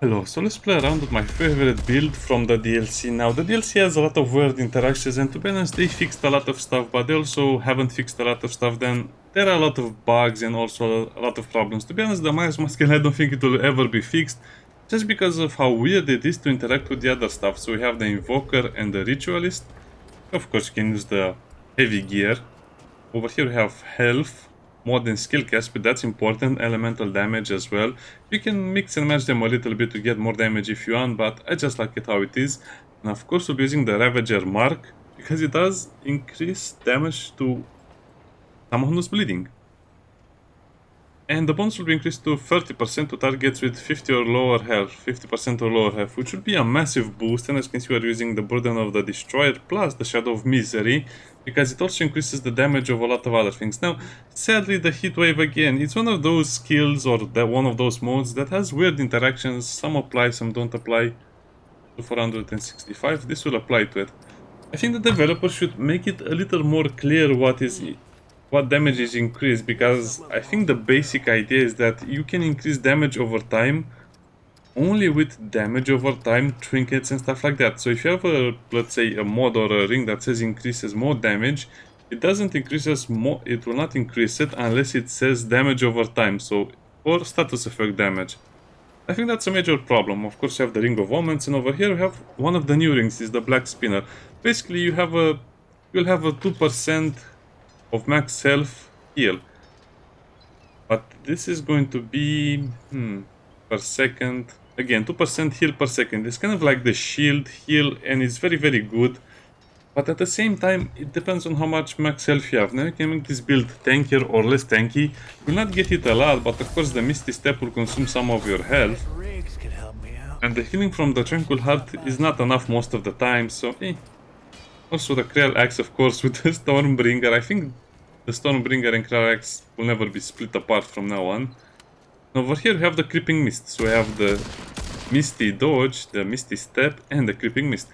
Hello, so let's play around with my favorite build from the DLC. Now, the DLC has a lot of weird interactions, and to be honest, they fixed a lot of stuff, but they also haven't fixed a lot of stuff. Then there are a lot of bugs and also a lot of problems. To be honest, the Miles Muscle, I don't think it will ever be fixed, just because of how weird it is to interact with the other stuff. So we have the Invoker and the Ritualist. Of course, you can use the heavy gear. Over here we have health, mod and skill cast, but that's important, elemental damage as well. You can mix and match them a little bit to get more damage if you want, but I just like it how it is. And of course we'll be using the Ravager mark, because it does increase damage to someone who's bleeding. And the bonus will be increased to 30% to targets with 50 or lower health, 50% or lower health, which would be a massive boost. And as you can see, we're using the Burden of the Destroyer plus the Shadow of Misery, because it also increases the damage of a lot of other things. Now, sadly, the Heat Wave again, it's one of those skills or one of those modes that has weird interactions. Some apply, some don't apply. To 465, this will apply to it. I think the developer should make it a little more clear what damage is increased, because I think the basic idea is that you can increase damage over time only with damage over time, trinkets and stuff like that. So if you have a, let's say, a mod or a ring that says increases more damage, it doesn't increases more, it will not increase it unless it says damage over time, so, or status effect damage. I think that's a major problem. Of course you have the Ring of Omens, and over here we have one of the new rings, is the Black Spinner. Basically you'll have a 2% of max health heal, but this is going to be per second. Again, 2% heal per second. It's kind of like the shield heal, and it's very good, but at the same time it depends on how much max health you have. Now you can make this build tankier or less tanky. You will not get it a lot, but of course the Misty Step will consume some of your health, and the healing from the Tranquil Heart is not enough most of the time, so Also the Krell Axe, of course, with the Stormbringer. I think the Stormbringer and Krell Axe will never be split apart from now on. Over here we have the Creeping Mist. So we have the Misty Dodge, the Misty Step, and the Creeping Mist.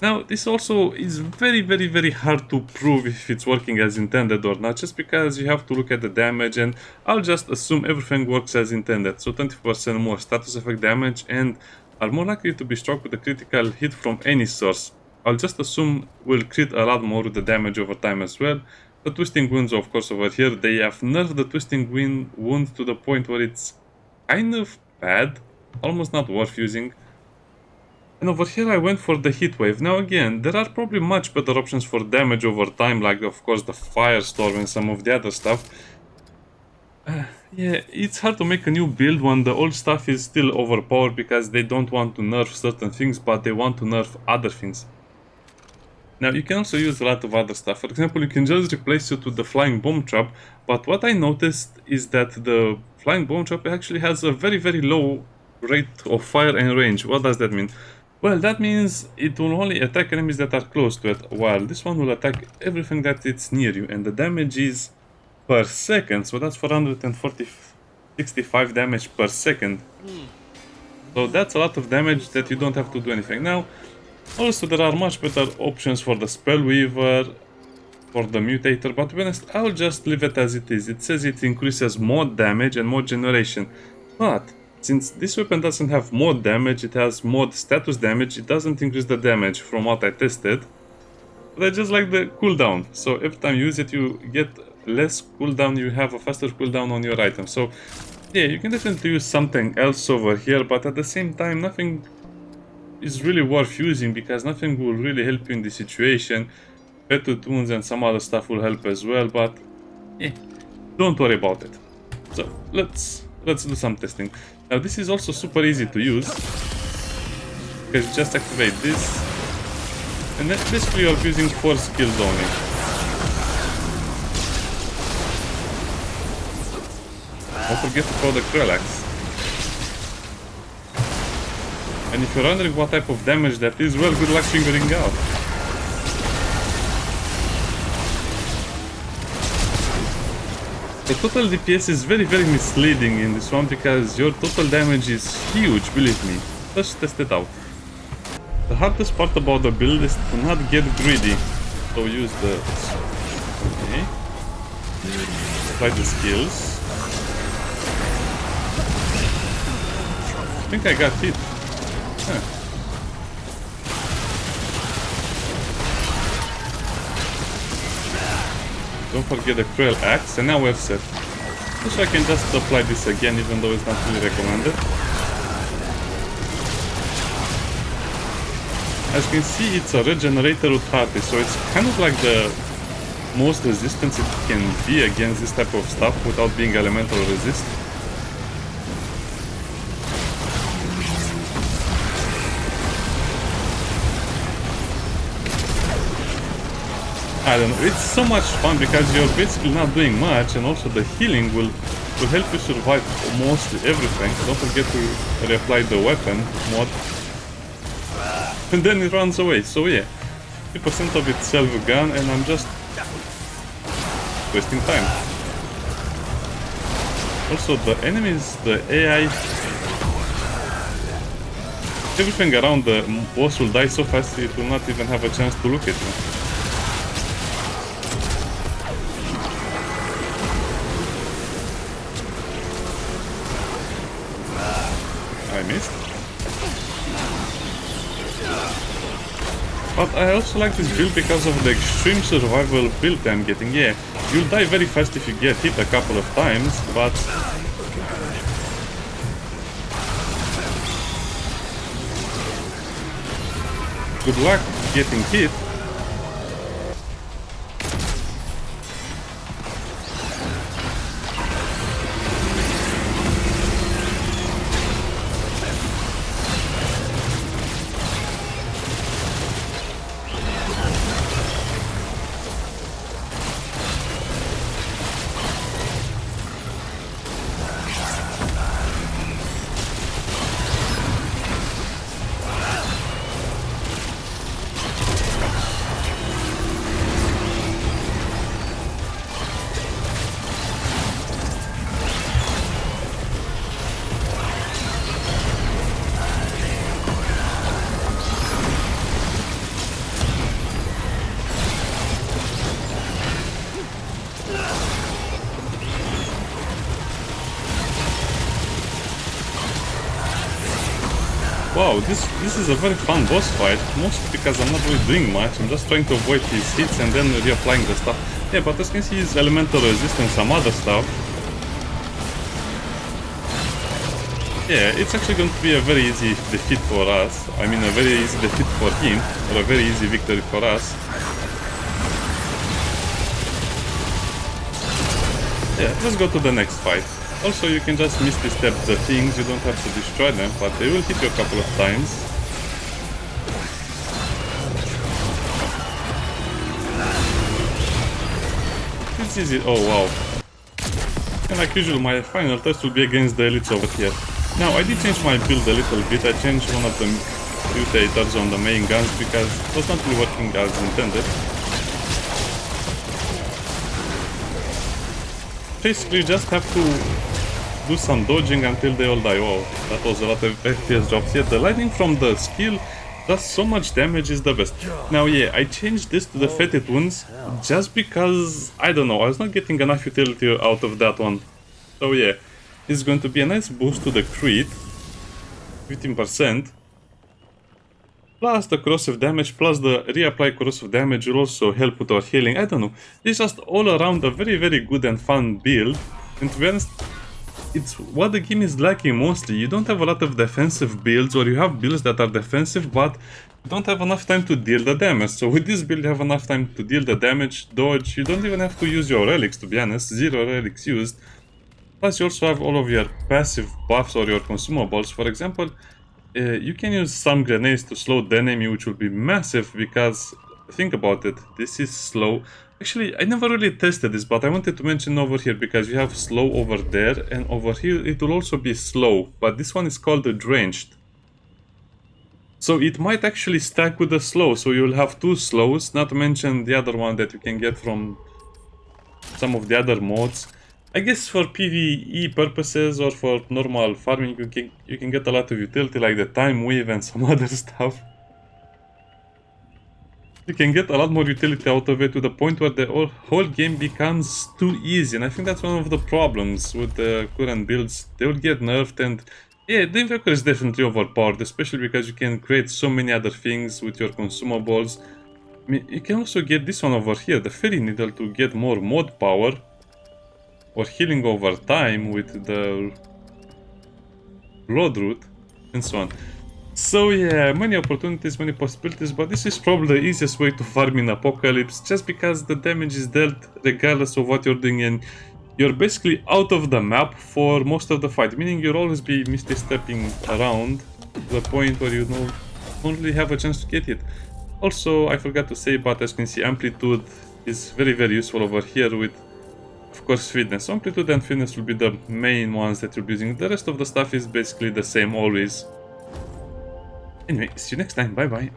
Now this also is very hard to prove if it's working as intended or not, just because you have to look at the damage, and I'll just assume everything works as intended. So 20% more status effect damage, and are more likely to be struck with a critical hit from any source. I'll just assume we'll crit a lot more with the damage over time as well. The Twisting Wounds, of course, over here, they have nerfed the Twisting Wound to the point where it's kind of bad, almost not worth using. And over here I went for the Heat Wave. Now again, there are probably much better options for damage over time, like of course the Firestorm and some of the other stuff. Yeah, it's hard to make a new build when the old stuff is still overpowered, because they don't want to nerf certain things, but they want to nerf other things. Now you can also use a lot of other stuff. For example, you can just replace it with the Flying Bomb Trap, but what I noticed is that the Flying Bomb Trap actually has a very low rate of fire and range. What does that mean? Well, that means it will only attack enemies that are close to it, while this one will attack everything that it's near you, and the damage is per second, so that's 65 damage per second. So that's a lot of damage that you don't have to do anything. Now, also there are much better options for the Spellweaver, for the Mutator, but to be honest, I'll just leave it as it is. It says it increases mod damage and mod generation, but since this weapon doesn't have mod damage, it has mod status damage, it doesn't increase the damage from what I tested. But I just like the cooldown, so every time you use it you get less cooldown, you have a faster cooldown on your item. So yeah, you can definitely use something else over here, but at the same time nothing is really worth using, because nothing will really help you in this situation. Better Wounds and some other stuff will help as well, but don't worry about it. So let's do some testing. Now this is also super easy to use, because you just activate this, and then basically you're using 4 skills only. Don't forget to throw the Krell Axe. And if you're wondering what type of damage that is, well, good luck figuring out. The total DPS is very misleading in this one, because your total damage is huge, believe me. Let's test it out. The hardest part about the build is to not get greedy. So use the... Okay. Apply the skills. think I got hit. Huh. Don't forget the cruel axe, and now we're set. So I can just apply this again, even though it's not really recommended. As you can see, it's a regenerator with party, so it's kind of like the most resistance it can be against this type of stuff without being elemental resist. I don't know, it's so much fun because you're basically not doing much, and also the healing will help you survive mostly everything. Don't forget to reapply the weapon mod. And then it runs away, so yeah. 50% of it's self-gun and I'm just wasting time. Also the enemies, the AI, everything around the boss will die so fast it will not even have a chance to look at you. I missed. But I also like this build because of the extreme survival build I'm getting. Yeah, you'll die very fast if you get hit a couple of times, but good luck getting hit. Wow, this is a very fun boss fight, mostly because I'm not really doing much. I'm just trying to avoid his hits and then reapplying the stuff. Yeah, but as you can see, he's elemental resistance, some other stuff. Yeah, it's actually going to be a very easy defeat for us. I mean, a very easy defeat for him, or a very easy victory for us. Yeah, let's go to the next fight. Also, you can just misty step the things, you don't have to destroy them, but they will hit you a couple of times. It's easy. Oh wow. And like usual, my final test will be against the elites over here. Now, I did change my build a little bit. I changed one of the mutators on the main guns because it was not really working as intended. Basically, you just have to do some dodging until they all die. Wow, that was a lot of FPS drops. Yeah, the lightning from the skill does so much damage, is the best. Now, yeah, I changed this to the fetid wounds just because, I don't know, I was not getting enough utility out of that one. So yeah, it's going to be a nice boost to the crit, 15%. Plus the corrosive damage, plus the reapply corrosive damage will also help with our healing. I don't know, it's just all around a very, very good and fun build. And to be honest, it's what the game is lacking mostly. You don't have a lot of defensive builds, or you have builds that are defensive, but you don't have enough time to deal the damage. So with this build you have enough time to deal the damage, dodge, you don't even have to use your relics, to be honest, 0 relics used. Plus you also have all of your passive buffs or your consumables. For example, you can use some grenades to slow the enemy, which will be massive because, think about it, this is slow. Actually, I never really tested this, but I wanted to mention over here because you have slow over there, and over here it will also be slow, but this one is called the drenched. So it might actually stack with the slow, so you'll have 2 slows, not to mention the other one that you can get from some of the other mods. I guess for PvE purposes or for normal farming you can get a lot of utility, like the time weave and some other stuff. You can get a lot more utility out of it to the point where the whole game becomes too easy, and I think that's one of the problems with the current builds. They will get nerfed and Yeah, the Invoker is definitely overpowered, especially because you can create so many other things with your consumables. You can also get this one over here, the Fairy Needle, to get more mod power or healing over time with the Bloodroot and so on. So yeah, many opportunities, many possibilities, but this is probably the easiest way to farm in Apocalypse, just because the damage is dealt regardless of what you're doing, and you're basically out of the map for most of the fight, meaning you'll always be misty stepping around to the point where you don't really have a chance to get hit. Also, I forgot to say, but as you can see, Amplitude is very useful over here with, of course, Fitness. Amplitude and Fitness will be the main ones that you'll be using. The rest of the stuff is basically the same always. Anyway, see you next time. Bye bye.